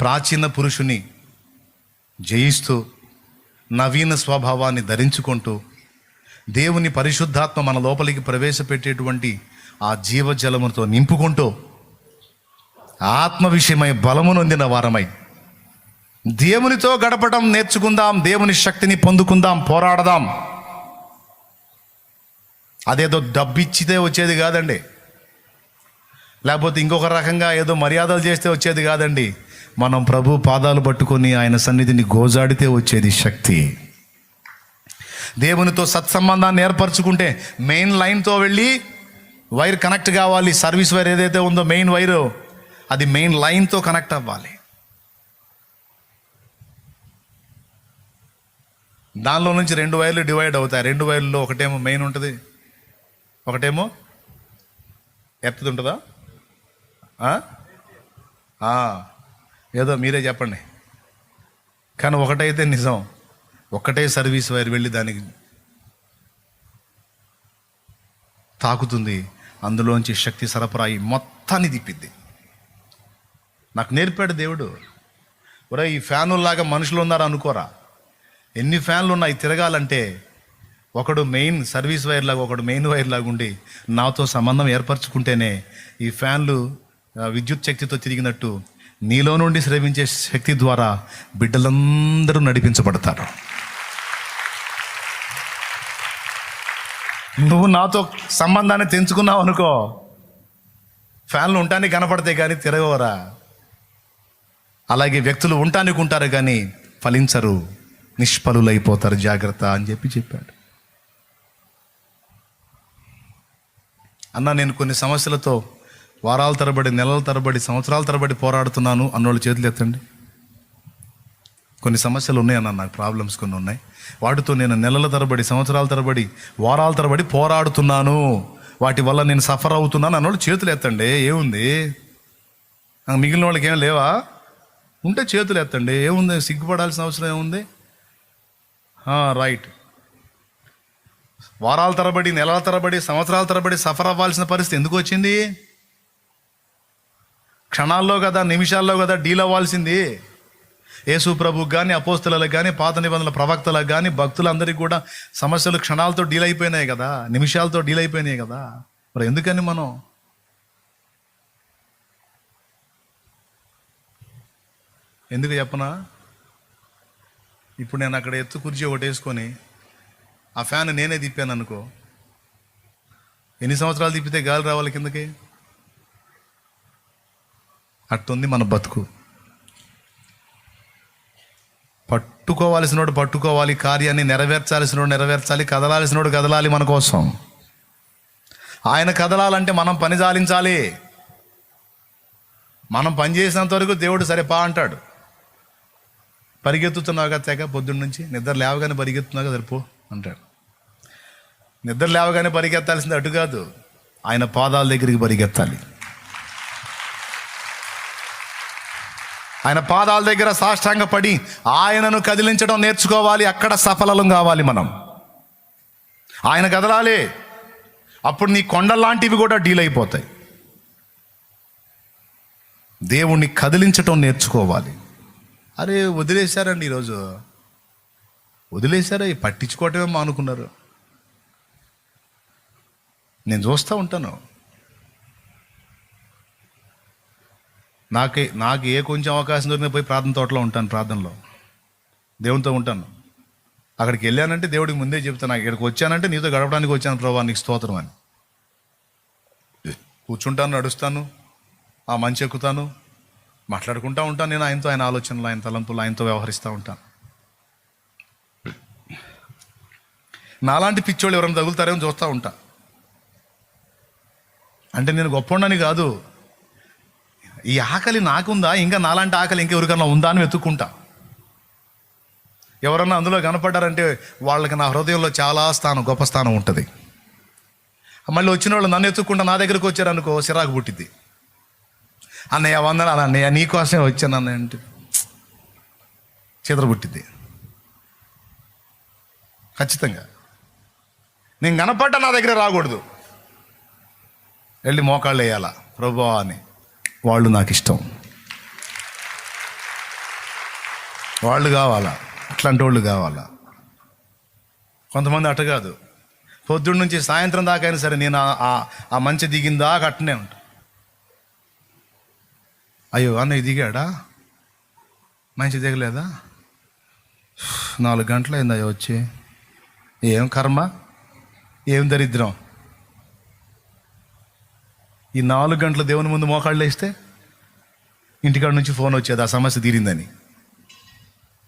ప్రాచీన పురుషుని జయిస్తూ నవీన స్వభావాన్ని ధరించుకుంటూ దేవుని పరిశుద్ధాత్మ మన లోపలికి ప్రవేశపెట్టేటువంటి ఆ జీవజలముతో నింపుకుంటూ ఆత్మ విషయమై బలము నొందిన వారమై దేవునితో గడపడం నేర్చుకుందాం, దేవుని శక్తిని పొందుకుందాం, పోరాడదాం. అదేదో డబ్బిచ్చితే వచ్చేది కాదండి, లేకపోతే ఇంకొక రకంగా ఏదో మర్యాదలు చేస్తే వచ్చేది కాదండి. మనం ప్రభు పాదాలు పట్టుకొని ఆయన సన్నిధిని గోజాడితే వచ్చేది శక్తి. దేవునితో సత్సంబంధాన్ని ఏర్పరచుకుంటే మెయిన్ లైన్తో వెళ్ళి వైర్ కనెక్ట్ కావాలి. సర్వీస్ వైర్ ఏదైతే ఉందో మెయిన్ వైరు, అది మెయిన్ లైన్తో కనెక్ట్ అవ్వాలి. దానిలో నుంచి 2 వైర్లు డివైడ్ అవుతాయి. 2 వైర్లలో ఒకటేమో మెయిన్ ఉంటుంది, ఒకటేమో ఎర్త్ది ఉంటుందా? ఏదో మీరే చెప్పండి. కానీ ఒకటైతే నిజం, ఒక్కటే సర్వీస్ వైర్ వెళ్ళి దానికి తాకుతుంది, అందులోంచి శక్తి సరఫరాయి మొత్తాన్ని తిప్పిద్ది. నాకు నేర్పాడు దేవుడు. ఒరే, ఈ ఫ్యానుల్లాగా మనుషులు ఉన్నారు అనుకోరా. ఎన్ని ఫ్యాన్లు ఉన్నాయి తిరగాలంటే, ఒకడు మెయిన్ సర్వీస్ వైర్ లాగా, ఒకడు మెయిన్ వైర్ లాగా ఉండి నాతో సంబంధం ఏర్పరచుకుంటేనే ఈ ఫ్యాన్లు విద్యుత్ శక్తితో తిరిగినట్టు నీలో నుండి స్రవించే శక్తి ద్వారా బిడ్డలందరూ నడిపించబడతారు. నువ్వు నాతో సంబంధాన్ని తెంచుకున్నావు అనుకో, ఫ్యాన్లు ఉండటానికి కనపడతాయి కానీ తిరగవరా. అలాగే వ్యక్తులు ఉండటానికి ఉంటారు కానీ ఫలించరు, నిష్ఫలులైపోతారు, జాగ్రత్త అని చెప్పాడు. అన్న, నేను కొన్ని సమస్యలతో వారాల తరబడి, నెలల తరబడి, సంవత్సరాల తరబడి పోరాడుతున్నాను అన్నోళ్ళు చేతులు ఎత్తండి. కొన్ని సమస్యలు ఉన్నాయన్న, నాకు ప్రాబ్లమ్స్ కొన్ని ఉన్నాయి, వాటితో నేను నెలల తరబడి, సంవత్సరాల తరబడి, వారాల తరబడి పోరాడుతున్నాను, వాటి వల్ల నేను సఫర్ అవుతున్నాను అన్నోళ్ళు చేతులు ఎత్తండి. ఏముంది, మిగిలిన వాళ్ళకి ఏం లేవా? ఉంటే చేతులు ఎత్తండి. ఏముంది, సిగ్గుపడాల్సిన అవసరం ఏముంది? రైట్. వారాల తరబడి, నెలల తరబడి, సంవత్సరాల తరబడి సఫర్ అవ్వాల్సిన పరిస్థితి ఎందుకు వచ్చింది? క్షణాల్లో కదా, నిమిషాల్లో కదా డీల్ అవ్వాల్సింది. యేసు ప్రభుకు కానీ, అపోస్తలులకు కానీ, పాత నిబంధనల ప్రవక్తలకు కానీ, భక్తులందరికీ కూడా సమస్యలు క్షణాలతో డీల్ అయిపోయినాయి కదా, నిమిషాలతో డీల్ అయిపోయినాయి కదా. మరి ఎందుకని మనం ఎందుకు చెప్పనా? ఇప్పుడు నేను అక్కడ ఎత్తు కుర్చీ ఒకటి వేసుకొని ఆ ఫ్యాన్ నేనే తిప్పాను అనుకో, ఎన్ని సంవత్సరాలు తిప్పితే గాలి రావాలి కిందకి? అట్టుంది మన బతుకు. పట్టుకోవాల్సినోడు పట్టుకోవాలి, కార్యాన్ని నెరవేర్చాల్సినోడు నెరవేర్చాలి, కదలాల్సినోడు కదలాలి మన కోసం. ఆయన కదలాలంటే మనం పని చాలించాలి. మనం పని చేసినంత వరకు దేవుడు సరే పా అంటాడు. పరిగెత్తుతున్నావుగా తెగ పొద్దున్న నుంచి, నిద్ర లేవగానే పరిగెత్తున్నావుగా సరిపో అంటాడు. నిద్ర లేవగానే పరిగెత్తాల్సింది అటు కాదు, ఆయన పాదాల దగ్గరికి పరిగెత్తాలి. ఆయన పాదాల దగ్గర సాష్టాంగ పడి ఆయనను కదిలించడం నేర్చుకోవాలి. అక్కడ సఫలం కావాలి మనం. ఆయన కదలాలి, అప్పుడు నీ కొండలాంటివి కూడా డీల్ అయిపోతాయి. దేవుణ్ణి కదిలించటం నేర్చుకోవాలి. అరే వదిలేశారండి, ఈరోజు వదిలేశారా? పట్టించుకోవటమే మానుకున్నారు. నేను చూస్తూ ఉంటాను. నాకు ఏ కొంచెం అవకాశం దొరికినా పోయి ప్రార్థన తోటలో ఉంటాను, ప్రార్థనలో దేవునితో ఉంటాను. అక్కడికి వెళ్ళానంటే దేవుడికి ముందే చెప్తాను, ఇక్కడికి వచ్చానంటే నీతో గడపడానికి వచ్చాను ప్రభా, నీకు స్తోత్రం అని. కూర్చుంటాను, నడుస్తాను, ఆ మంచి ఎక్కుతాను, మాట్లాడుకుంటూ ఉంటాను. నేను ఆయనతో, ఆయన ఆలోచనలు, ఆయన తలంపులు, ఆయనతో వ్యవహరిస్తూ ఉంటాను. నాలాంటి పిచ్చోళ్ళు ఎవరైనా తగులుతారేమో చూస్తూ ఉంటా. అంటే నేను గొప్పవాడిని కాదు, ఈ ఆకలి నాకుందా, ఇంకా నాలాంటి ఆకలి ఇంకెవరికన్నా ఉందా అని వెతుక్కుంటా. ఎవరన్నా అందులో కనపడ్డారంటే వాళ్ళకి నా హృదయంలో చాలా స్థానం, గొప్ప స్థానం ఉంటుంది. మళ్ళీ వచ్చిన వాళ్ళు నన్ను ఎత్తుక్కుంటా నా దగ్గరికి వచ్చారనుకో, సిరాకు పుట్టిద్ది. అన్నయ్య వందనాలు అన్నయ్య, నీకోసమే వచ్చాను అన్నయ్య అంటే చిత్ర పుట్టిద్ది. ఖచ్చితంగా నేను కనపడ్డా నా దగ్గర రాకూడదు, వెళ్ళి మోకాళ్ళు వేయాలా ప్రభువా అని. వాళ్ళు నాకు ఇష్టం. వాళ్ళు కావాలా, అట్లాంటి వాళ్ళు కావాలా. కొంతమంది అట్ట కాదు, పొద్దున్న నుంచి సాయంత్రం దాకా అయినా సరే నేను ఆ మంచి దిగిన దాకా అట్టనే ఉంటా. అయ్యో అన్నయ్య దిగాడా, మంచి దిగలేదా, 4 గంటలు అయింది అయ్యో వచ్చి, ఏం కర్మ, ఏం దరిద్రం. ఈ 4 గంటలు దేవుని ముందు మోకాళ్ళు వేస్తే ఇంటికాడ నుంచి ఫోన్ వచ్చేది ఆ సమస్య తీరిందని.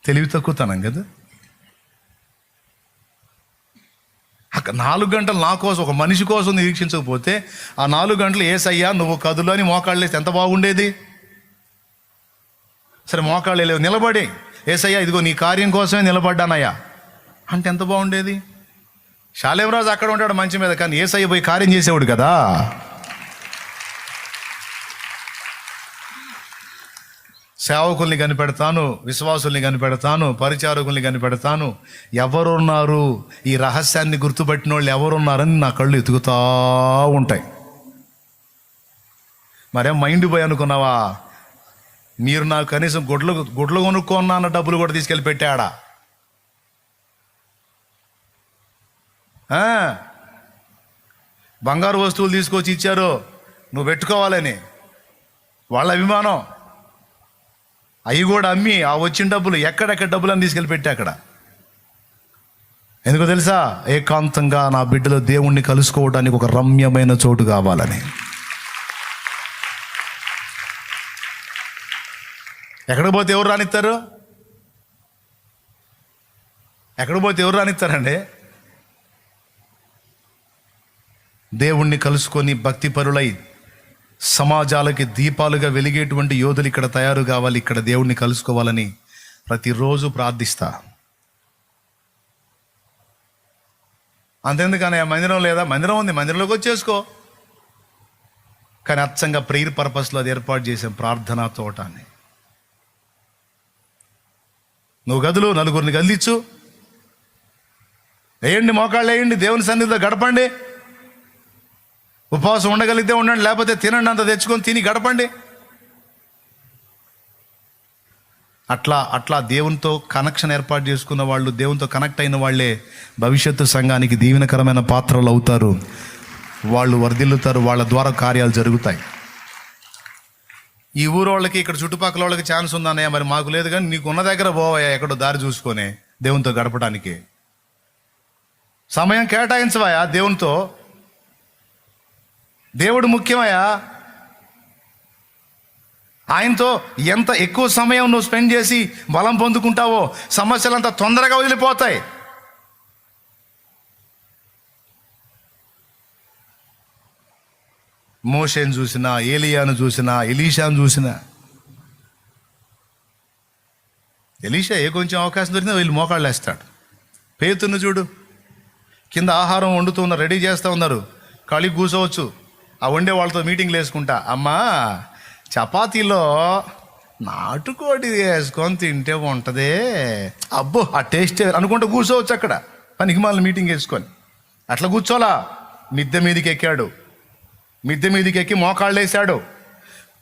తెలివి తక్కువతనం కదా. 4 గంటలు నా కోసం, ఒక మనిషి కోసం నిరీక్షించకపోతే ఆ 4 గంటలు ఏసయ్యా నువ్వు కదులు అని మోకాళ్ళు వేస్తే ఎంత బాగుండేది. సరే మోకాళ్ళు లేవు, నిలబడి ఏసయ్యా ఇదిగో నీ కార్యం కోసమే నిలబడ్డానయ్యా అంటే ఎంత బాగుండేది. శాలేమరాజు అక్కడ ఉంటాడు మంచి మీద, కానీ ఏసయ్య పోయి కార్యం చేసేవాడు కదా. సేవకుల్ని కనిపెడతాను, విశ్వాసుల్ని కనిపెడతాను, పరిచారకుల్ని కనిపెడతాను. ఎవరున్నారు, ఈ రహస్యాన్ని గుర్తుపట్టిన వాళ్ళు ఎవరున్నారని నా కళ్ళు ఎతుకుతా ఉంటాయి. మరేం మైండ్ పోయి అనుకున్నావా, మీరు నాకు కనీసం గుడ్లు కొనుక్కున్నా అన్న డబ్బులు కూడా తీసుకెళ్ళి పెట్టాడా. బంగారు వస్తువులు తీసుకొచ్చి ఇచ్చారు నువ్వు పెట్టుకోవాలని, వాళ్ళ అభిమానం. అవి కూడా అమ్మి ఆ వచ్చిన డబ్బులు ఎక్కడెక్కడ డబ్బులని తీసుకెళ్ళి పెట్టా అక్కడ. ఎందుకో తెలుసా, ఏకాంతంగా నా బిడ్డలో దేవుణ్ణి కలుసుకోవడానికి ఒక రమ్యమైన చోటు కావాలని. ఎక్కడికి పోతే ఎవరు రానిస్తారు, ఎక్కడికి పోతే ఎవరు రానిస్తారండి. దేవుణ్ణి కలుసుకొని భక్తిపరులై సమాజాలకి దీపాలుగా వెలిగేటువంటి యోధులు ఇక్కడ తయారు కావాలి. ఇక్కడ దేవుణ్ణి కలుసుకోవాలని ప్రతిరోజు ప్రార్థిస్తా. అంతెందుకని మందిరం లేదా, మందిరం ఉంది, మందిరంలోకి వచ్చేసుకో. కానీ అచ్చంగా ప్రేయర్ పర్పస్లో అది ఏర్పాటు చేసాం, ప్రార్థనా తోటాన్ని. నువ్వు గదులు నలుగురిని గదిలిచ్చు, వేయండి, మోకాళ్ళు వేయండి, దేవుని సన్నిధిలో గడపండి. ఉపవాసం ఉండగలిగితే ఉండండి, లేకపోతే తినండి, అంత తెచ్చుకొని తిని గడపండి. అట్లా దేవునితో కనెక్షన్ ఏర్పాటు చేసుకున్న వాళ్ళు, దేవునితో కనెక్ట్ అయిన వాళ్ళే భవిష్యత్తు సంఘానికి దీవెనకరమైన పాత్రలు అవుతారు. వాళ్ళు వర్ధిల్లుతారు, వాళ్ళ ద్వారా కార్యాలు జరుగుతాయి. ఈ ఊరు వాళ్ళకి, ఇక్కడ చుట్టుపక్కల వాళ్ళకి ఛాన్స్ ఉందన్నయ్య, మరి మాకు లేదు. కానీ నీకు ఉన్న దగ్గర పోవయ్యా, ఎక్కడో దారి చూసుకొని దేవునితో గడపడానికి సమయం కేటాయించవయ్యా. దేవునితో, దేవుడు ముఖ్యమయ్యా. ఆయనతో ఎంత ఎక్కువ సమయం నువ్వు స్పెండ్ చేసి బలం పొందుకుంటావో సమస్యలంతా తొందరగా వదిలిపోతాయి. మోషేను చూసినా, ఏలియాను చూసినా, ఎలీషాను చూసినా, ఎలీషా ఏ కొంచెం అవకాశం దొరికినా వీళ్ళు మోకాళ్ళు వేస్తాడు. పేతురుని చూడు, కింద ఆహారం వండుతూ ఉన్నారు, రెడీ చేస్తూ ఉన్నారు, ఖాళీ కూర్చోవచ్చు. ఆ వండే వాళ్ళతో మీటింగ్లు వేసుకుంటా, అమ్మా చపాతీలో నాటుకోడి వేసుకొని తింటే ఉంటుందే, అబ్బో ఆ టేస్ట్ అనుకుంటూ కూర్చోవచ్చు అక్కడ, పనికి మళ్ళీ మీటింగ్ వేసుకొని. అట్లా కూర్చోలా, మిద్దె మీదకి ఎక్కాడు. మిద్దె మీదకి ఎక్కి మోకాళ్ళు వేసాడు.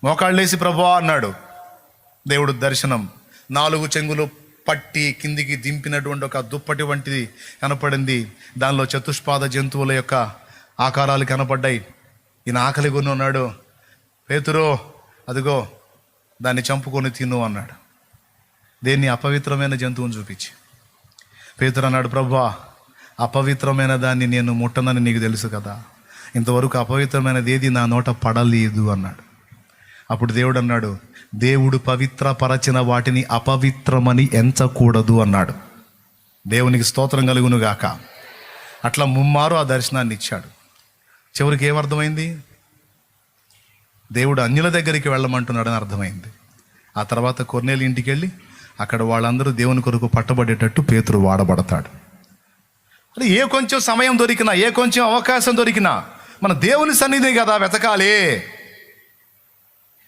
మోకాళ్ళు వేసి ప్రభువా అన్నాడు. దేవుడు దర్శనం, 4 చెంగులు పట్టి కిందికి దింపినటువంటి ఒక దుప్పటి వంటిది కనపడింది. దానిలో చతుష్పాద జంతువుల యొక్క ఆకారాలు కనపడ్డాయి. ఈయన ఆకలి కొని ఉన్నాడు. పేతురు అదిగో దాన్ని చంపుకొని తిను అన్నాడు. దేన్ని? అపవిత్రమైన జంతువుని చూపించి. పేతురు అన్నాడు, ప్రభువా అపవిత్రమైన దాన్ని నేను ముట్టనని నీకు తెలుసు కదా, ఇంతవరకు అపవిత్రమైనది ఏది నా నోట పడలేదు అన్నాడు. అప్పుడు దేవుడు అన్నాడు, దేవుడు పవిత్రపరచిన వాటిని అపవిత్రమని ఎంచకూడదు అన్నాడు. దేవునికి స్తోత్రం కలుగును గాక. అట్లా ముమ్మారు ఆ దర్శనాన్ని ఇచ్చాడు. చివరికి ఏమర్థమైంది? దేవుడు అన్యుల దగ్గరికి వెళ్ళమంటున్నాడని అర్థమైంది. ఆ తర్వాత కొర్నేలు ఇంటికి వెళ్ళి అక్కడ వాళ్ళందరూ దేవుని కొరకు పట్టబడేటట్టు పేతురు వాడబడతాడు. అంటే ఏ కొంచెం సమయం దొరికినా, ఏ కొంచెం అవకాశం దొరికినా మన దేవుని సన్నిధి కదా వెతకాలి,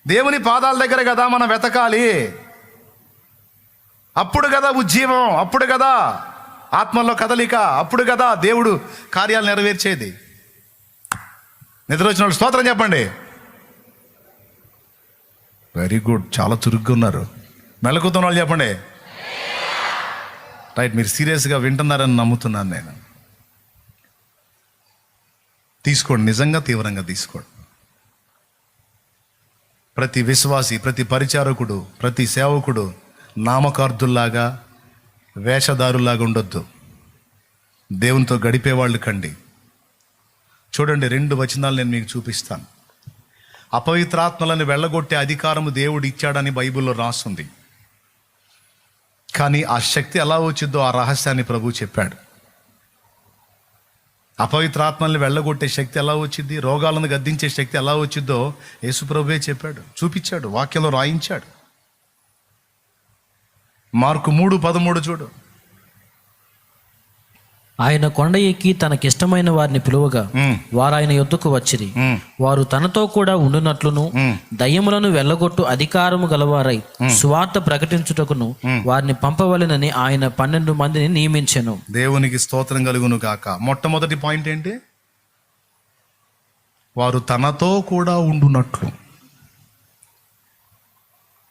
దేవుని పాదాల దగ్గర కదా మనం వెతకాలి. అప్పుడు కదా ఉజ్జీవం, అప్పుడు కదా ఆత్మల్లో కదలిక, అప్పుడు కదా దేవుడు కార్యాలు నెరవేర్చేది. నిద్ర వచ్చిన వాళ్ళు స్తోత్రం చెప్పండి. వెరీ గుడ్, చాలా చురుగ్గా ఉన్నారు. మెలకుతున్న వాళ్ళు చెప్పండి. రైట్, మీరు సీరియస్గా వింటున్నారని నమ్ముతున్నాను నేను. తీసుకోండి, నిజంగా తీవ్రంగా తీసుకోండి. ప్రతి విశ్వాసి, ప్రతి పరిచారకుడు, ప్రతి సేవకుడు నామకార్థుల్లాగా, వేషధారులాగా ఉండొద్దు. దేవునితో గడిపేవాళ్ళు కండి. చూడండి, 2 వచనాలు నేను మీకు చూపిస్తాను. అపవిత్రాత్మలను వెళ్ళగొట్టే అధికారము దేవుడు ఇచ్చాడని బైబిల్లో రాస్తుంది. కానీ ఆ శక్తి ఎలా వచ్చిందో ఆ రహస్యాన్ని ప్రభు చెప్పాడు. అపవిత్రాత్మల్ని వెళ్ళగొట్టే శక్తి ఎలా వచ్చింది, రోగాలను గద్దించే శక్తి ఎలా వచ్చిందో యేసు ప్రభువే చెప్పాడు, చూపించాడు, వాక్యంలో రాయించాడు. మార్కు 3:13 చూడు. ఆయన కొండ ఎక్కి తనకిష్టమైన వారిని పిలువగా వారు ఆయన యొద్దకు వచ్చిరి. వారు తనతో కూడా ఉండునట్లును దయ్యములను వెళ్ళగొట్టు అధికారము గలవారై సువార్త ప్రకటించుటకును వారిని పంపవలెనని ఆయన 12 మందిని నియమించెను. దేవునికి స్తోత్రం కలుగును గాక. మొట్టమొదటి పాయింట్ ఏంటి? వారు తనతో కూడా ఉండునట్లు.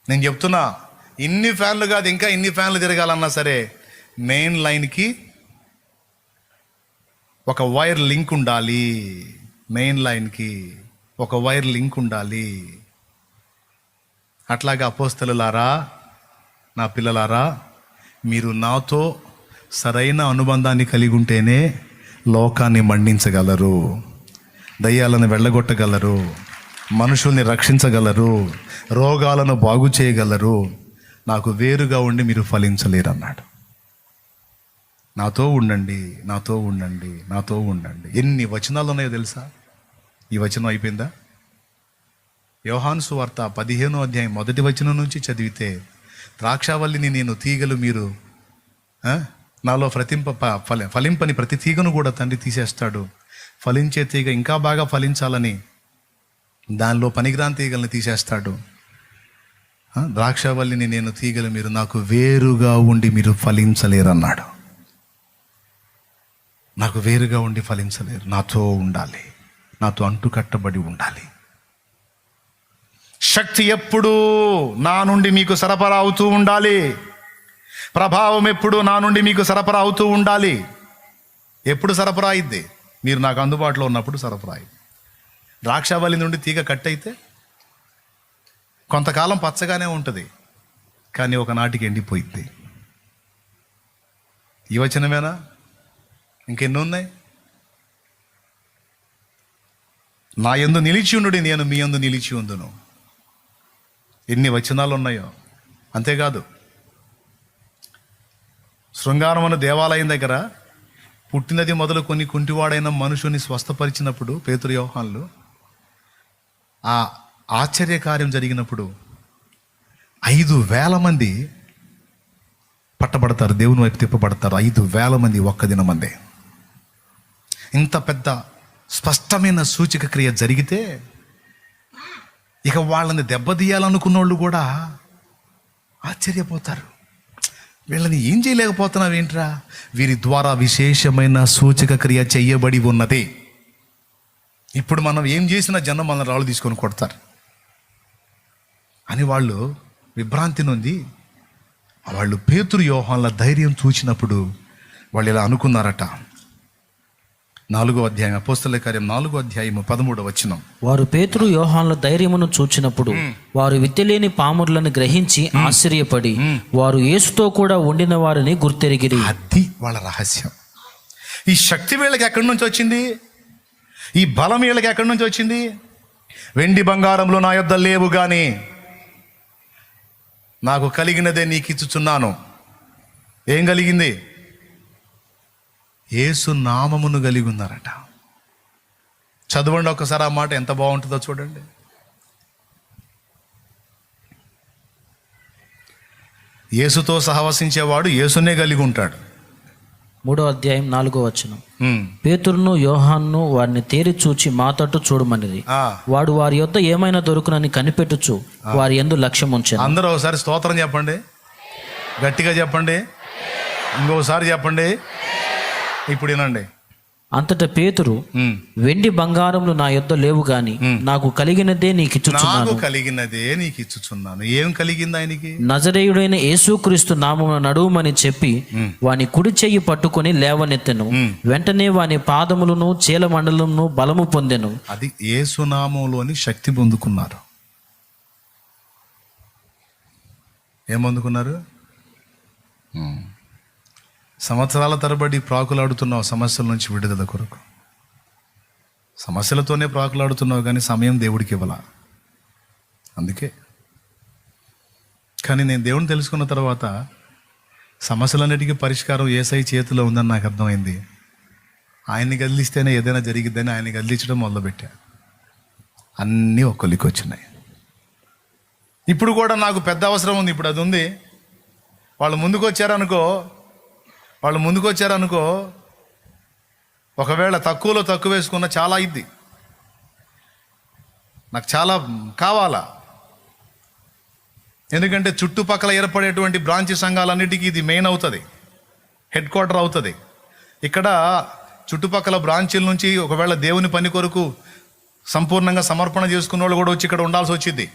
నేను చెప్తున్నా, ఇన్ని ఫ్యాన్లు కాదు, ఇంకా ఇన్ని ఫ్యాన్లు తిరగాలన్నా సరే మెయిన్ లైన్కి ఒక వైర్ లింక్ ఉండాలి. మెయిన్ లైన్కి ఒక వైర్ లింక్ ఉండాలి. అట్లాగే అపోస్తలులారా, నా పిల్లలారా, మీరు నాతో సరైన అనుబంధాన్ని కలిగి ఉంటేనే లోకాన్ని మండించగలరు, దయ్యాలను వెళ్ళగొట్టగలరు, మనుషుల్ని రక్షించగలరు, రోగాలను బాగు చేయగలరు. నాకు వేరుగా ఉండి మీరు ఫలించలేరు అన్నాడు. నాతో ఉండండి, నాతో ఉండండి, నాతో ఉండండి. ఎన్ని వచనాలు ఉన్నాయో తెలుసా? ఈ వచనం అయిపోయిందా? యోహాను సువార్త 15వ అధ్యాయం 1వ వచనం నుంచి చదివితే, ద్రాక్షావల్లిని నేను, తీగలు మీరు, నాలో ఫలింపని ప్రతి తీగను కూడా తండ్రి తీసేస్తాడు. ఫలించే తీగ ఇంకా బాగా ఫలించాలని దానిలో పనికిరాని తీగల్ని తీసేస్తాడు. ద్రాక్షావల్లిని నేను, తీగలు మీరు, నాకు వేరుగా ఉండి మీరు ఫలించలేరు అన్నాడు. నాకు వేరుగా ఉండి ఫలించలేరు, నాతో ఉండాలి, నాతో అంటుకట్టబడి ఉండాలి. శక్తి ఎప్పుడూ నా నుండి మీకు సరఫరా అవుతూ ఉండాలి. ప్రభావం ఎప్పుడు నా నుండి మీకు సరఫరా అవుతూ ఉండాలి. ఎప్పుడు సరఫరా అయింది? మీరు నాకు అందుబాటులో ఉన్నప్పుడు సరఫరా అయింది. ద్రాక్షావల్లి నుండి తీగ కట్ అయితే కొంతకాలం పచ్చగానే ఉంటుంది, కానీ ఒకనాటికి ఎండిపోయింది. ఈ వచనమేనా? ఇంకెన్ని ఉన్నాయి? నా యందు నిలిచి ఉండుడి, నేను మీ యందు నిలిచి ఉందును. ఎన్ని వచనాలు ఉన్నాయో. అంతేకాదు, శృంగారమున దేవాలయం దగ్గర పుట్టినది మొదలు కొన్ని కుంటివాడైన మనుషుని స్వస్థపరిచినప్పుడు పేతురు, యోహాన్లు, ఆ ఆశ్చర్యకార్యం జరిగినప్పుడు 5,000 మంది పట్టబడతారు, దేవుని వైపు తిప్పబడతారు. 5,000 మంది ఒక్క దినమందే. ఇంత పెద్ద స్పష్టమైన సూచక క్రియ జరిగితే ఇక వాళ్ళని దెబ్బతీయాలనుకున్న వాళ్ళు కూడా ఆశ్చర్యపోతారు. వీళ్ళని ఏం చేయలేకపోతున్నావు ఏంట్రా? వీరి ద్వారా విశేషమైన సూచక క్రియ చెయ్యబడి ఉన్నది. ఇప్పుడు మనం ఏం చేసినా జనం మన రాళ్ళు తీసుకొని కొడతారు అని వాళ్ళు విభ్రాంతి నొంది, వాళ్ళు పేతురు, యోహాన్ల ధైర్యం చూసినప్పుడు వాళ్ళు ఇలా అనుకున్నారట. 4వ అధ్యాయం, అపోస్తలుల కార్యం 4వ అధ్యాయం 13వ వచనం. వారు పేతురు, యోహాన్ల ధైర్యమును చూచినప్పుడు వారు విత్తలేని పామురులను గ్రహించి ఆశ్చర్యపడి వారు యేసుతో కూడా ఉండిన వారిని గుర్తెరిగిరి. అది వాళ్ళ రహస్యం. ఈ శక్తి వీళ్ళకి ఎక్కడి నుంచి వచ్చింది? ఈ బలం వీళ్ళకి ఎక్కడి నుంచి వచ్చింది? వెండి బంగారంలో నా యొద్ద లేవు గాని నాకు కలిగినదే నీకు ఇచ్చుచున్నాను. ఏం కలిగింది? యేసు నామమును కలిగి ఉన్నారట. చదవండి ఒక్కసారి ఆ మాట, ఎంత బాగుంటుందో చూడండి. యేసుతో సహవసించేవాడు యేసునే కలిగి ఉంటాడు. 3వ అధ్యాయం 4వ వచనం. పేతురును, యోహాన్ను వారిని తేరి చూచి మా తట్టు చూడమనిది. వాడు వారి యొద్ద ఏమైనా దొరుకునని కనిపెట్టుచు వారి యందు లక్ష్యం ఉంచాను. అందరూ ఒకసారి స్తోత్రం చెప్పండి, గట్టిగా చెప్పండి, ఇంకోసారి చెప్పండి. ఇప్పుడు వినండి. అంతటా పేతురు, వెండి బంగారములు నా యొద్ద లేవు గాని నాకు కలిగినదే నాకు కలిగినదే నీకు ఇచ్చుచున్నాను. ఏం కలిగింది ఆయనకి? నజరేయుడైన యేసుక్రీస్తు నామమున నడువుమని చెప్పి వాని కుడి చెయ్యి పట్టుకొని లేవనెత్తెను. వెంటనే వాని పాదములను చీలమండలమును బలము పొందెను. అది యేసు నామములోని శక్తి పొందుకున్నారు. ఏం పొందుకున్నారు? సంవత్సరాల తరబడి ప్రాకులాడుతున్నావు సమస్యల నుంచి విడుదల కొరకు. సమస్యలతోనే ప్రాకులాడుతున్నావు కానీ సమయం దేవుడికి ఇవ్వాల. అందుకే కానీ నేను దేవుని తెలుసుకున్న తర్వాత సమస్యలన్నిటికీ పరిష్కారం యేసై చేతిలో ఉందని నాకు అర్థమైంది. ఆయన్ని కదిలిస్తేనే ఏదైనా జరిగిద్దని ఆయన్ని కదిలించడం మొదలుపెట్టా. అన్నీ ఒక్కొల్లికి వచ్చినాయి. ఇప్పుడు కూడా నాకు పెద్ద అవసరం ఉంది. ఇప్పుడు అది ఉంది. వాళ్ళు ముందుకు వచ్చారనుకో ఒకవేళ తక్కువలో తక్కువ వేసుకున్న చాలా ఇద్ది. నాకు చాలా కావాలా. ఎందుకంటే చుట్టుపక్కల ఏర్పడేటువంటి బ్రాంచ్ సంఘాలన్నిటికీ ఇది మెయిన్ అవుతుంది, హెడ్ క్వార్టర్ అవుతుంది. ఇక్కడ చుట్టుపక్కల బ్రాంచీల నుంచి ఒకవేళ దేవుని పని కొరకు సంపూర్ణంగా సమర్పణ చేసుకున్న వాళ్ళు కూడా వచ్చి ఇక్కడ ఉండాల్సి వచ్చింది.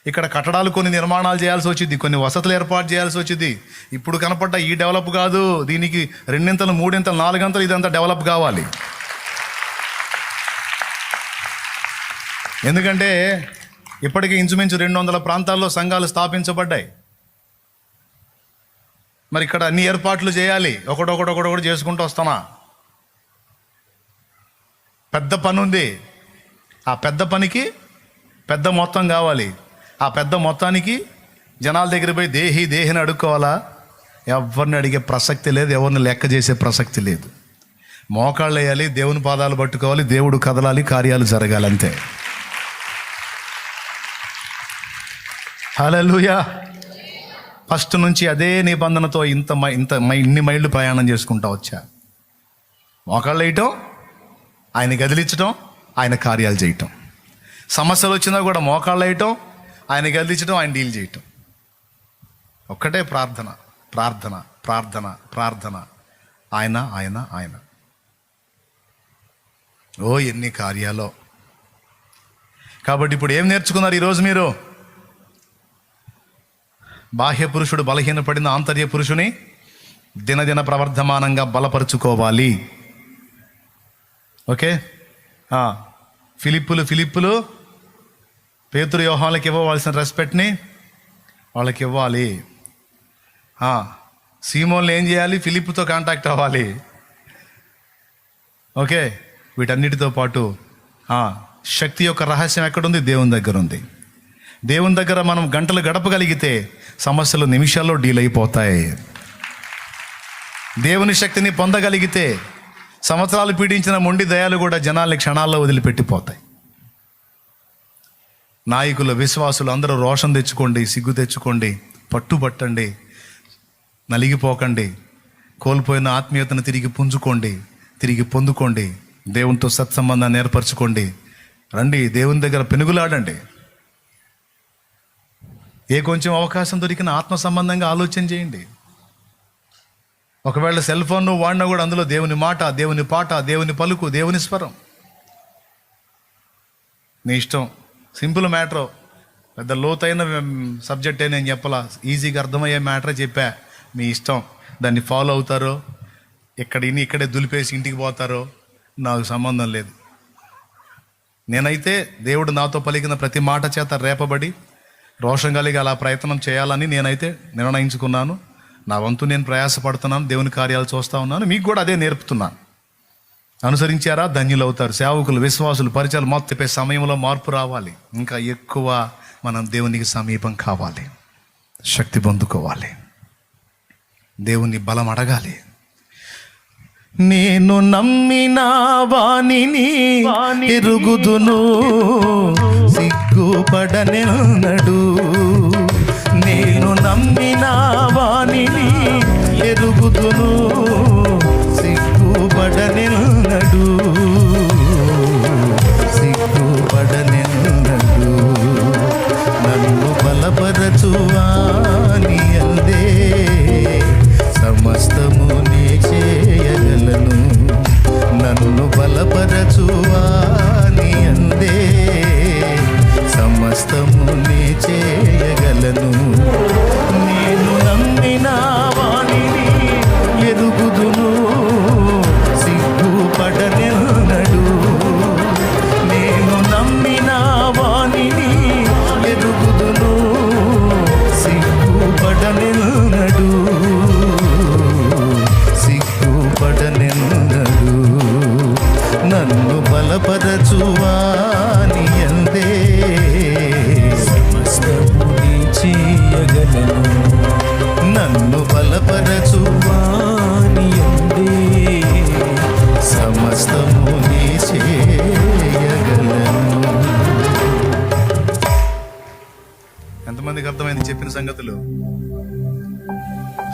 ఇక్కడ కట్టడాలు కొన్ని నిర్మాణాలు చేయాల్సి వచ్చింది, కొన్ని వసతులు ఏర్పాటు చేయాల్సి వచ్చింది. ఇప్పుడు కనపడ్డ ఈ డెవలప్ కాదు, దీనికి 2 ఇంతలు 3 ఇంతలు 4 ఇంతలు ఇదంతా డెవలప్ కావాలి. ఎందుకంటే ఇప్పటికీ ఇంచుమించు 200 ప్రాంతాల్లో సంఘాలు స్థాపించబడ్డాయి. మరి ఇక్కడ అన్ని ఏర్పాట్లు చేయాలి. ఒకటొకటి చేసుకుంటూ వస్తామా? పెద్ద పని ఉంది. ఆ పెద్ద పనికి పెద్ద మొత్తం కావాలి. ఆ పెద్ద మొత్తానికి జనాల దగ్గర పోయి దేహిని అడుక్కోవాలా? ఎవరిని అడిగే ప్రసక్తి లేదు, ఎవరిని లెక్క చేసే ప్రసక్తి లేదు. మోకాళ్ళు వేయాలి, దేవుని పాదాలు పట్టుకోవాలి, దేవుడు కదలాలి, కార్యాలు జరగాలి, అంతే. హల్లెలూయా. ఫస్ట్ నుంచి అదే నిబంధనతో ఇన్ని మైళ్ళు ప్రయాణం చేసుకుంటా వచ్చా. మోకాళ్ళు వేయటం, ఆయన గదిలించటం, ఆయన కార్యాలు చేయటం. సమస్యలు వచ్చినా కూడా మోకాళ్ళు వేయటం, ఆయన గదిలించడం, ఆయన డీల్ చేయటం. ఒక్కటే ప్రార్థన ప్రార్థన ప్రార్థన ప్రార్థన. ఆయన ఓ ఎన్ని కార్యాలో. కాబట్టి ఇప్పుడు ఏం నేర్చుకున్నారు ఈరోజు మీరు? బాహ్య పురుషుడు బలహీనపడిన ఆంతర్య పురుషుని దినదిన ప్రవర్ధమానంగా బలపరుచుకోవాలి. ఓకే. ఫిలిప్పులు పేతురు యోహానులకు ఇవ్వవలసిన రెస్పెక్ట్ని వాళ్ళకి ఇవ్వాలి. సీమోన్లు ఏం చేయాలి? ఫిలిప్పుతో కాంటాక్ట్ అవ్వాలి. ఓకే. వీటన్నిటితో పాటు శక్తి యొక్క రహస్యం ఎక్కడుంది? దేవుని దగ్గర ఉంది. దేవుని దగ్గర మనం గంటలు గడపగలిగితే సమస్యలు నిమిషాల్లో డీల్ అయిపోతాయి. దేవుని శక్తిని పొందగలిగితే సంవత్సరాలు పీడించిన మొండి దయాలు కూడా జనాల్ని క్షణాల్లో వదిలిపెట్టిపోతాయి. నాయకులు, విశ్వాసులు అందరూ రోషం తెచ్చుకోండి, సిగ్గు తెచ్చుకోండి, పట్టుబట్టండి, నలిగిపోకండి. కోల్పోయిన ఆత్మీయతను తిరిగి పుంజుకోండి, తిరిగి పొందుకోండి. దేవునితో సత్సంబంధాన్ని ఏర్పరచుకోండి. రండి, దేవుని దగ్గర పెనుగులాడండి. ఏ కొంచెం అవకాశం దొరికిన ఆత్మ సంబంధంగా ఆలోచన చేయండి. ఒకవేళ సెల్ ఫోన్ నువ్వు వాడినా కూడా అందులో దేవుని మాట, దేవుని పాట, దేవుని పలుకు, దేవుని స్వరం. నీ ఇష్టం. సింపుల్ మ్యాటర్, పెద్ద లోతైన సబ్జెక్టే నేను చెప్పాలా, ఈజీగా అర్థమయ్యే మ్యాటరే చెప్పా. మీ ఇష్టం. దాన్ని ఫాలో అవుతారో, ఇక్కడే దులిపేసి ఇంటికి పోతారో నాకు సంబంధం లేదు. నేనైతే దేవుడు నాతో పలికిన ప్రతి మాట చేత రేపబడి రోషం కలిగి అలా ప్రయత్నం చేయాలని నేనైతే నిర్ణయించుకున్నాను. నా వంతు నేను ప్రయాసపడుతున్నాను, దేవుని కార్యాలు చూస్తూ ఉన్నాను. మీకు కూడా అదే నేర్పుతున్నాను. అనుసరించారా? ధన్యులు అవుతారు. సేవకులు, విశ్వాసులు, పరిచయాలు మొత్తం చెప్పే సమయంలో మార్పు రావాలి. ఇంకా ఎక్కువ మనం దేవునికి సమీపం కావాలి, శక్తి పొందుకోవాలి, దేవుని బలం అడగాలి. నేను నమ్మిన వానిని ఎరుగుదును, సిగ్గుపడనెన్నడు. నేను నమ్మిన వానిని ఎరుగుదును, సిగ్గుపడనెన్నడు, సిగ్గుపడనెన్నడు. నన్ను బలపరచువాని అందే సమస్తము నీ చేయగలను. నన్ను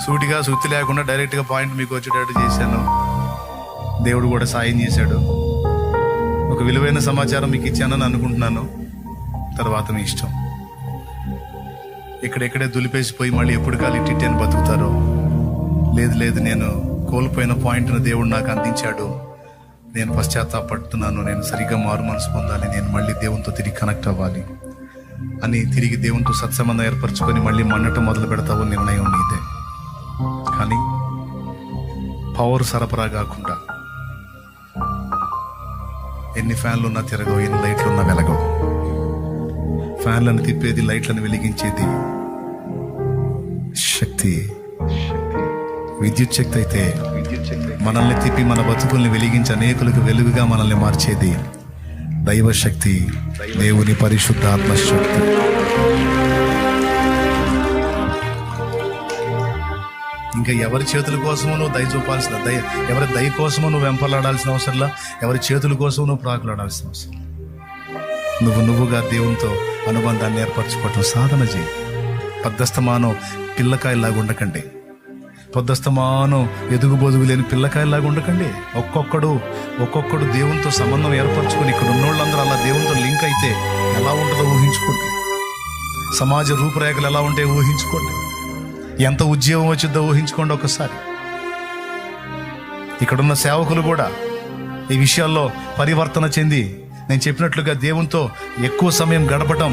సూటిగా సుత్తి లేకుండా డైరెక్ట్గా పాయింట్ మీకు వచ్చేటట్టు చేశాను. దేవుడు కూడా సాయం చేశాడు. ఒక విలువైన సమాచారం మీకు ఇచ్చానని అనుకుంటున్నాను. తర్వాత మీ ఇష్టం. ఇక్కడెక్కడే దులిపేసిపోయి మళ్ళీ ఎప్పుడు కాలి టిట్టి అని బతుకుతారో, లేదు నేను కోల్పోయిన పాయింట్ను దేవుడు నాకు అందించాడు, నేను పశ్చాత్తాపడుతున్నాను, నేను సరిగ్గా మారు మనసు పొందాలి, నేను మళ్ళీ దేవునితో తిరిగి కనెక్ట్ అవ్వాలి అని తిరిగి దేవునితో సత్సంబంధం ఏర్పరచుకొని మళ్ళీ మన్నటం మొదలు పెడతావు. నిర్ణయం నీదే. కానీ పవర్ సరఫరా కాకుండా ఎన్ని ఫ్యాన్లు ఉన్నా తిరగవు, ఎన్ని లైట్లు ఉన్నా వెలగవు. ఫ్యాన్లను తిప్పేది, లైట్లను వెలిగించేది శక్తి, విద్యుత్ శక్తి అయితే మనల్ని తిప్పి మన బతుకుల్ని వెలిగించి అనేకులకు వెలుగుగా మనల్ని మార్చేది దైవశక్తి, దేవుని పరిశుద్ధ ఆత్మశక్తి. ఇంకా ఎవరి చేతుల కోసమో నువ్వు దయ చూపాల్సిన ఎవరి దయ కోసమో నువ్వు వెంపలాడాల్సిన అవసరంలా, ఎవరి చేతుల కోసమో నువ్వు ప్రాకులాడాల్సిన అవసరం. నువ్వుగా దేవునితో అనుబంధాన్ని ఏర్పరచుకోవటం సాధన చేయి. పొద్దస్తమానం పిల్లకాయలాగా ఉండకండి. పొద్దస్తమానం ఎదుగు బొదుగు లేని పిల్లకాయలాగా ఉండకండి. ఒక్కొక్కడు దేవునితో సంబంధం ఏర్పరచుకొని ఇక్కడ ఉన్నోళ్ళందరూ అలా దేవునితో లింక్ అయితే ఎలా ఉంటుందో ఊహించుకోండి. సమాజ రూపురేఖలు ఎలా ఉంటాయో ఊహించుకోండి. ఎంత ఉద్యోగం వచ్చిందో ఊహించుకోండి ఒకసారి. ఇక్కడున్న సేవకులు కూడా ఈ విషయాల్లో పరివర్తన చెంది నేను చెప్పినట్లుగా దేవునితో ఎక్కువ సమయం గడపటం,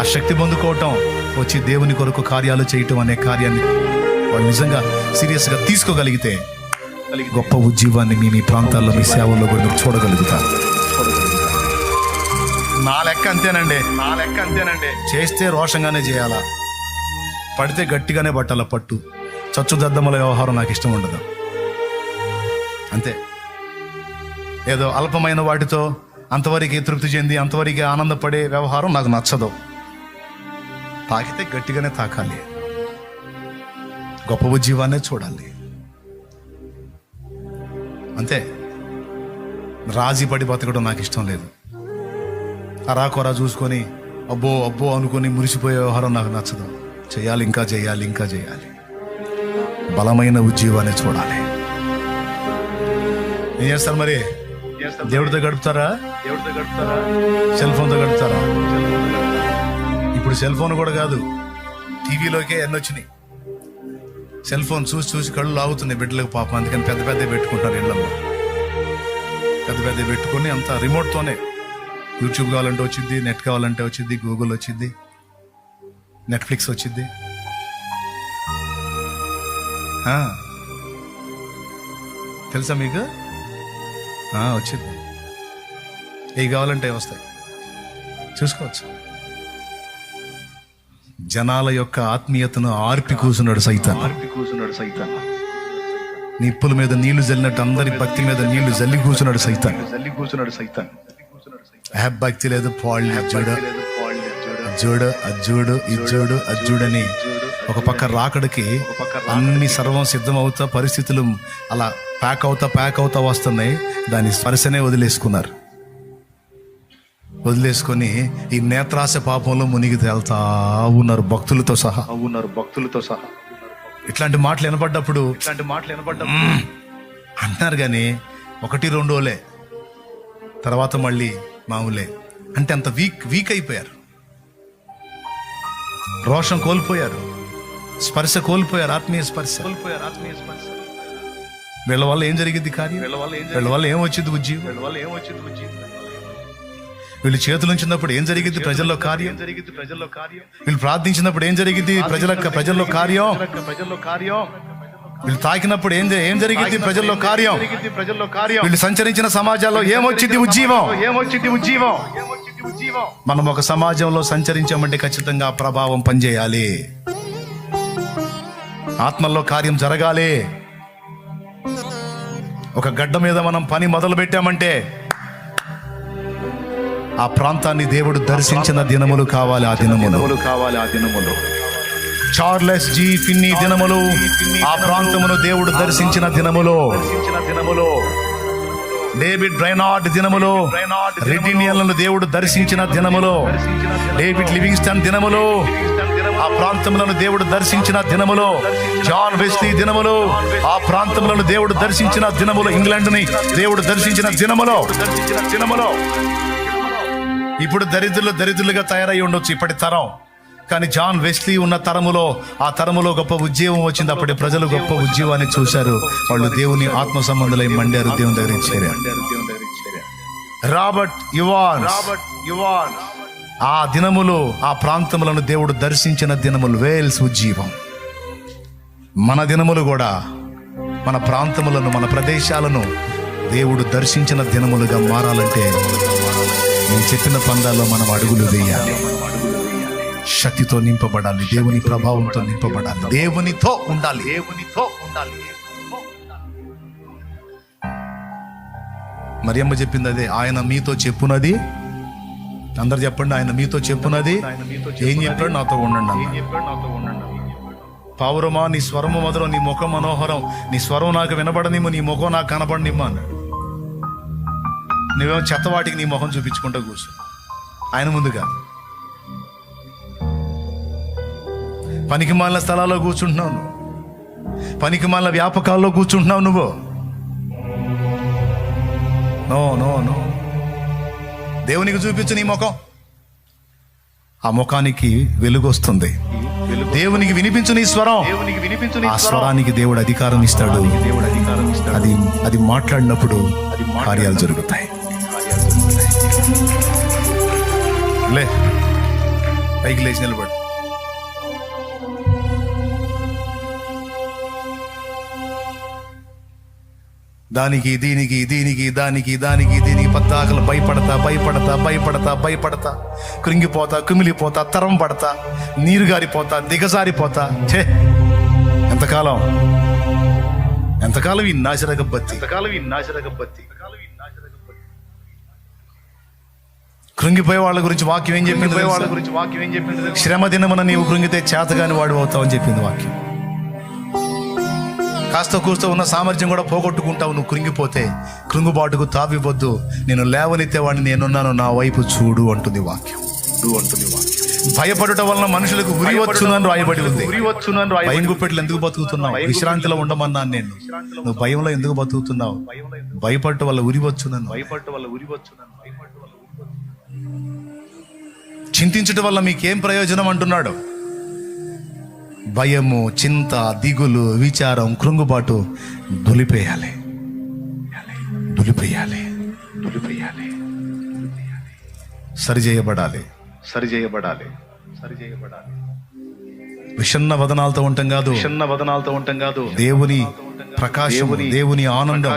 ఆ శక్తి పొందుకోవటం, వచ్చి దేవుని కొరకు కార్యాలు చేయటం అనే కార్యాన్ని వాళ్ళు నిజంగా సీరియస్గా తీసుకోగలిగితే గొప్ప ఉద్యోగాన్ని మీ ప్రాంతాల్లో మీ సేవల్లో కూడా మీరు చూడగలుగుతారు. నా లెక్క అంతేనండి. చేస్తే రోషంగానే చేయాలా, పడితే గట్టిగానే పట్టాల పట్టు. చచ్చుదద్దమ్మల వ్యవహారం నాకు ఇష్టం ఉండదు. అంతే. ఏదో అల్పమైన వాటితో అంతవరకు తృప్తి చెంది అంతవరకు ఆనందపడే వ్యవహారం నాకు నచ్చదు. తాకితే గట్టిగానే తాకాలి, గొప్ప ఉద్యోగాన్నే చూడాలి. అంతే. రాజీ పడి బతకడం నాకు ఇష్టం లేదు. అరాకొరా చూసుకొని అబ్బో అనుకొని మురిసిపోయే వ్యవహారం నాకు నచ్చదు. చేయాలి, ఇంకా చేయాలి. బలమైన ఉద్యోగాన్ని చూడాలి. ఏం చేస్తారు మరి? దేవుడితో గడుపుతారా? సెల్ ఫోన్తో గడుపుతారా? ఇప్పుడు సెల్ ఫోన్ కూడా కాదు, టీవీలోకే ఎన్ని వచ్చినాయి. సెల్ ఫోన్ చూసి కళ్ళు లాగుతున్నాయి బిడ్డలకు పాపం. అందుకని పెద్ద పెట్టుకుంటారు ఇళ్లలో. పెద్ద పెట్టుకొని అంతా రిమోట్తోనే. యూట్యూబ్ కావాలంటే వచ్చింది, నెట్ కావాలంటే వచ్చింది, గూగుల్ వచ్చింది, నెట్ఫ్లిక్స్ వచ్చింది. తెలుసా మీకు? వచ్చింది. ఏవి కావాలంటే వస్తాయి, చూసుకోవచ్చు. జనాల యొక్క ఆత్మీయతను ఆర్పి కూర్చున్నాడు సైతాన్. నిప్పుల మీద నీళ్లు జల్లినట్టు అందరి భక్తి మీద నీళ్లు జల్లి కూర్చున్నాడు సైతాన్. భక్తి లేదు, అజ్జుడని ఒక పక్క రాకడికి అన్ని సర్వం సిద్ధం అవుతా, పరిస్థితులు అలా ప్యాక్ అవుతా వస్తున్నాయి. దాని స్పర్శనే వదిలేసుకొని ఈ నేత్రాశ పాపంలో మునిగి తేలుతా ఉన్నారు భక్తులతో సహా. ఇట్లాంటి మాటలు వినపడ్డప్పుడు అంటున్నారు కానీ 1-2 తర్వాత మళ్ళీ మామూలే. అంటే అంత వీక్ అయిపోయారు, రోషం కోల్పోయారు, స్పర్శ కోల్పోయారు, ఆత్మీయ స్పర్శ. వీళ్ళ వల్ల ఏం జరిగింది కార్యం? వీళ్ళ వల్ల ఏం వచ్చింది ఉద్యోగం? వీళ్ళు చేతులు ఉంచినప్పుడు ఏం జరిగింది ప్రజల్లో కార్యం? వీళ్ళు ప్రార్థించినప్పుడు ఏం జరిగింది ప్రజల్లో కార్యం? వీళ్ళు తాకినప్పుడు ఏం జరిగింది ప్రజల్లో కార్యం? వీళ్ళు సంచరించిన సమాజాల్లో ఏమొచ్చింది ఉజ్జీవం? మనం ఒక సమాజంలో సంచరించామంటే ఖచ్చితంగా ప్రభావం పనిచేయాలి, ఆత్మల్లో కార్యం జరగాలి. ఒక గడ్డ మీద మనం పని మొదలు పెట్టామంటే ఆ ప్రాంతాన్ని దేవుడు దర్శించిన దినములు కావాలి. ఆ దినములు చార్లెస్ జి ఫిన్నీ దినములు, ఆ ప్రాంతమును దేవుడు దర్శించిన దినములో డేవిడ్ బ్రైనార్డ్ దినములో, రెడినియన్లను దేవుడు దర్శించిన దినములో, డేవిడ్ లివింగ్స్టన్ దినములో, ఆ ప్రాంతములను దేవుడు దర్శించిన దినములో, జాన్ వెస్లీ దినములో, ఆ ప్రాంతములను దేవుడు దర్శించిన దినములో, ఇంగ్లాండ్ ని దేవుడు దర్శించిన దినములో. ఇప్పుడు దరిద్రులుగా తయారై ఉండొచ్చు ఇప్పటి తరం, కానీ జాన్ వెస్లీ ఉన్న తరములో, ఆ తరములో గొప్ప ఉద్యోగం వచ్చింది. అప్పటి ప్రజలు గొప్ప ఉద్యోగాన్ని చూశారు. వాళ్ళు దేవుని ఆత్మ సంబంధులై మండారు, దేవుని దగ్గర చేరారు. రాబర్ట్ యువాన్ ఆ దినములో, ఆ ప్రాంతములను దేవుడు దర్శించిన దినములు, వేల్స్ ఉజ్జీవం. మన దినములు కూడా మన ప్రాంతములను, మన ప్రదేశాలను దేవుడు దర్శించిన దినములుగా మారాలంటే నేను చెప్పిన పందాల్లో మనం అడుగులు వేయాలి. శక్తితో నింపబడాలి, దేవుని ప్రభావంతో నింపబడాలి, దేవునితో ఉండాలి. మరియమ్మ చెప్పింది అదే, ఆయన మీతో చెప్పునది. అందరు చెప్పండి, ఆయన మీతో చెప్పునది. ఏం చెప్పాడు? నాతో ఉండండి. పావురమా, నీ స్వరము మధురం, నీ ముఖం మనోహరం, నీ స్వరం నాకు వినబడనిమ్ము, నీ ముఖం నాకు కనబడనిమ్ము అన్నాడు. నువ్వేమో చెత్తవాటికి నీ ముఖం చూపించుకుంటూ కూర్చో ఆయన ముందుగా. పనికి మాలిన స్థలాల్లో కూర్చుంటున్నావు నువ్వు, పనికి మాలిన వ్యాపకాల్లో కూర్చుంటున్నావు నువ్వు. నో నో నో దేవునికి చూపించు నీ ముఖం. ఆ ముఖానికి వెలుగు వస్తుంది. దేవునికి వినిపించు నీ స్వరం. ఆ స్వరానికి దేవుడు అధికారం ఇస్తాడు. అది మాట్లాడినప్పుడు కార్యాలు జరుగుతాయి. లే, పైకి లేచి నిలబడు. దానికి దీనికి పద్దాకలు భయపడతా కృంగిపోతా, కుమిలిపోతా, తరం పడతా, నీరు గారిపోతా, దిగజారిపోతా. ఛే, ఎంతకాలం ఈ నాశరక బత్తి. కృంగిపోయే వాళ్ళ గురించి వాక్యం ఏం చెప్పింది? శ్రమ దినమున నీవు కృంగితే చేతగాని వాడు అవుతావు అని చెప్పింది వాక్యం. కాస్త కూస్తో ఉన్న సామర్థ్యం కూడా పోగొట్టుకుంటావు నువ్వు కృంగిపోతే. కృంగుబాటుకు తావివద్దు, నేను లేవనెత్తేవాడిని నేనున్నాను, నా వైపు చూడు అంటుంది వాక్యం. భయపడుట వలన మనుషులకు ఉరి వచ్చునని రాయబడి ఉంది. భయం గుప్పెట్లు ఎందుకు బతుకుతున్నావు? విశ్రాంతిలో ఉండమన్నాను నేను. నువ్వు భయంలో ఎందుకు బతుకుతున్నావు? భయపడట వల్ల ఉరి వచ్చునని. చింతించటం వల్ల మీకేం ప్రయోజనం అంటున్నాడు. భయము, చింత, దిగులు, విచారం, కృంగుబాటు దులిపేయాలి. సరిచేయబడాలి. విషన్న వదనాలతో ఉంటాం కాదు. దేవుని ప్రకాశము, దేవుని ఆనందం,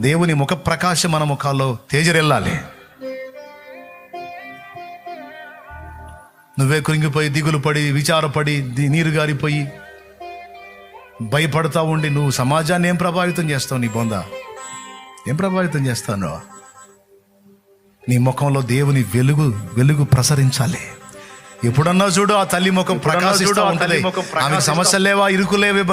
దేవుని ముఖ ప్రకాశం మన ముఖాల్లో తేజరెల్లాలి. నువ్వే కృంగిపోయి, దిగులు పడి, విచారపడి, నీరు గారిపోయి భయపడతా ఉండి నువ్వు సమాజాన్ని ఏం ప్రభావితం చేస్తావు? నీ బొంద ఏం ప్రభావితం చేస్తాను? నీ ముఖంలో దేవుని వెలుగు ప్రసరించాలి. ఎప్పుడన్నా చూడు ఆ తల్లి ముఖం ప్రకాశిస్తూ ఉంటది. ఆమె సమస్యలు లేవా, ఇరుకులేవే,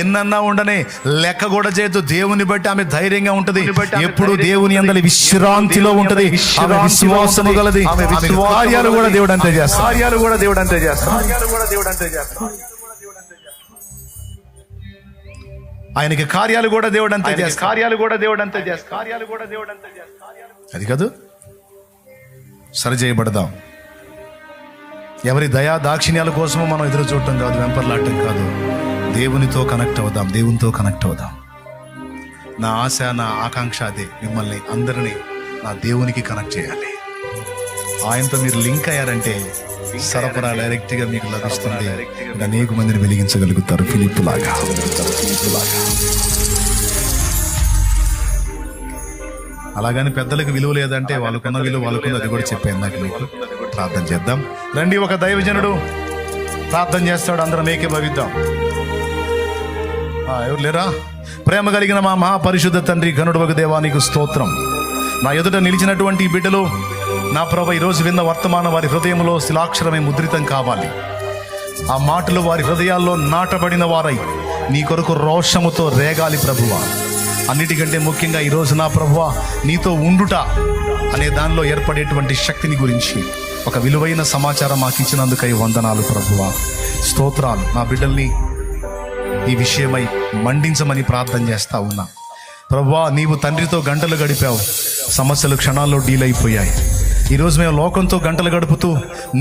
ఎన్నన్నా ఉండనే, లెక్క కూడా చేయొద్దు. దేవుని బట్టి ఆమె ధైర్యంగా ఉంటది. ఎప్పుడు దేవుని అందరి విశ్రాంతిలో ఉంటది. ఆమె విశ్వాసము గలది. కార్యాలు కూడా దేవుడు అంతే చేస్తాడు. ఆయనకి కార్యాలు కూడా దేవుడు అంతే చేస్తాడు. అది కాదు, సరి చేయబడదాం. ఎవరి దయా దాక్షిణ్యాల కోసమో మనం ఎదురు చూడటం కాదు, వెంపర్లాడటం కాదు. దేవునితో కనెక్ట్ అవుదాం, దేవునితో కనెక్ట్ అవుదాం. నా ఆశ, నా ఆకాంక్ష అదే. మిమ్మల్ని అందరినీ నా దేవునికి కనెక్ట్ చేయాలి. ఆయనతో మీరు లింక్ అయ్యారంటే సరఫరా డైరెక్ట్గా మీకు లభిస్తుంది. అనేక మందిని వెలిగించగలుగుతారు, ఫిలిప్పు లాగా. అలాగని పెద్దలకు విలువ లేదంటే వాళ్ళకున్న విలువ వాళ్ళకున్న, అది కూడా చెప్పాను నాకు. మీకు ప్రార్థన చేద్దాం రండి. ఒక దైవజనుడు ప్రార్థన చేస్తాడు, అందరం ఏకీభవిద్దాం. ఎవరు లేరా? ప్రేమ కలిగిన మా మహాపరిశుద్ధ తండ్రి, ఘనుడవగు దేవా, నీకు స్తోత్రం. నా ఎదుట నిలిచినటువంటి ఈ బిడ్డలు నా ప్రభు ఈరోజు విన్న వర్తమానం వారి హృదయంలో శిలాక్షరమై ముద్రితం కావాలి. ఆ మాటలు వారి హృదయాల్లో నాటబడిన వారై నీ కొరకు రోషముతో రేగాలి ప్రభువా. అన్నిటికంటే ముఖ్యంగా ఈరోజు నా ప్రభువా నీతో ఉండుట అనే దానిలో ఏర్పడేటువంటి శక్తిని గురించి ఒక విలువైన సమాచారం మాకు ఇచ్చినందుకై వందనాలు ప్రభువా. స్తోత్రాలు. నా బిడ్డల్ని ఈ విషయమై మండించమని ప్రార్థన చేస్తా ఉన్నా. ప్రభువా, నీవు తండ్రితో గంటలు గడిపావు, సమస్యలు క్షణాల్లో డీల్ అయిపోయాయి. ఈరోజు మేము లోకంతో గంటలు గడుపుతూ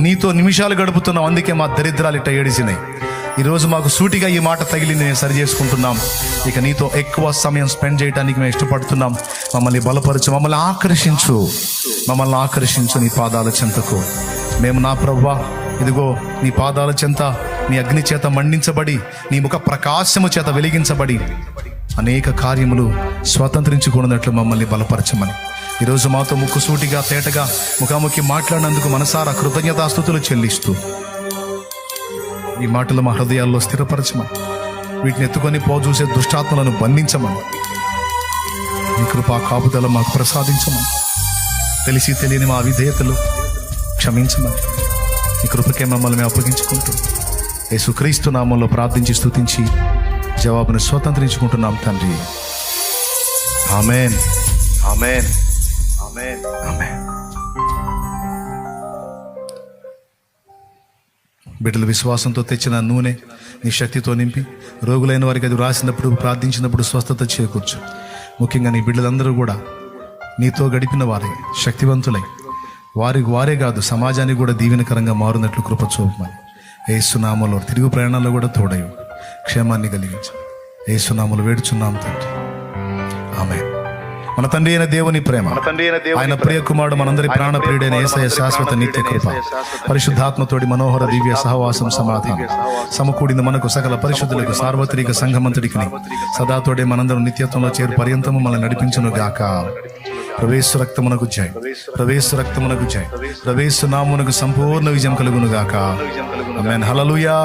నీతో నిమిషాలు గడుపుతున్నాం. అందుకే మా దరిద్రాలు ఇట్ట ఏడిసినాయి. ఈరోజు మాకు సూటిగా ఈ మాట తగిలింది, నేను సరి చేసుకుంటున్నాం. ఇక నీతో ఎక్కువ సమయం స్పెండ్ చేయడానికి మేము ఇష్టపడుతున్నాం. మమ్మల్ని బలపరచు, మమ్మల్ని ఆకర్షించు నీ పాదాల చెంతకు. మేము నా ప్రభువా ఇదిగో నీ పాదాల చెంత నీ అగ్ని చేత మండించబడి, నీ ముఖ ప్రకాశము చేత వెలిగించబడి అనేక కార్యములు స్వతంత్రించుకున్నట్లు మమ్మల్ని బలపరచమని ఈరోజు మాతో ముక్కుసూటిగా తేటగా ముఖాముఖి మాట్లాడినందుకు మనసారా కృతజ్ఞతాస్తుతులు చెల్లిస్తూ ఈ మాటలు మా హృదయాల్లో స్థిరపరచమని, వీటిని ఎత్తుకొని పోజూసే దుష్టాత్మలను బంధించమని, నీ కృపా కాపుదల మాకు ప్రసాదించమని, తెలిసి తెలియని మా అవిధేయతలు క్షమించమని నీ కృపకే మమ్మల్ని మేము అప్పగించుకుంటూ యేసుక్రీస్తు నామంలో ప్రార్థించి స్తుతించి జవాబును స్వతంత్రించుకుంటున్నాం తండ్రి. ఆమేన్, ఆమేన్, ఆమేన్, ఆమేన్. బిడ్డలు విశ్వాసంతో తెచ్చిన నూనె నీ శక్తితో నింపి రోగులైన వారికి అది రాసినప్పుడు ప్రార్థించినప్పుడు స్వస్థత చేకూర్చు. ముఖ్యంగా నీ బిడ్డలందరూ కూడా నీతో గడిపిన వారే శక్తివంతులై వారే కాదు సమాజానికి కూడా దీవెనకరంగా మారునట్లు కృప చూపమని యేసునామములో తిరుగు ప్రయాణాల్లో కూడా తోడయు క్షేమాన్ని కలిగించు. యేసునామములో వేడుచున్నాం తండ్రి. ఆమేన్. మన తండ్రి అయిన దేవుని ప్రేమ, ఆయన ప్రియ కుమారుడు మనందరి ప్రాణ ప్రియుడైన యేసయ్య శాశ్వత నిత్య కృప, పరిశుద్ధాత్మతోడి మనోహర దివ్య సహవాసం సమాధానం సమకూడిన మనకు సకల పరిశుద్ధులకు సార్వత్రిక సంఘమంతుడికి సదాతోడే మనందరం నిత్యత్వంలో చేరు పర్యంతము మనల్ని నడిపించును గాక. ప్రవేశు రక్తమునకు జై, ప్రవేశు రక్తమునకు జై, ప్రవేశు నామునకు సంపూర్ణ విజయం కలుగును గాక. ఆమేన్. హల్లెలూయా.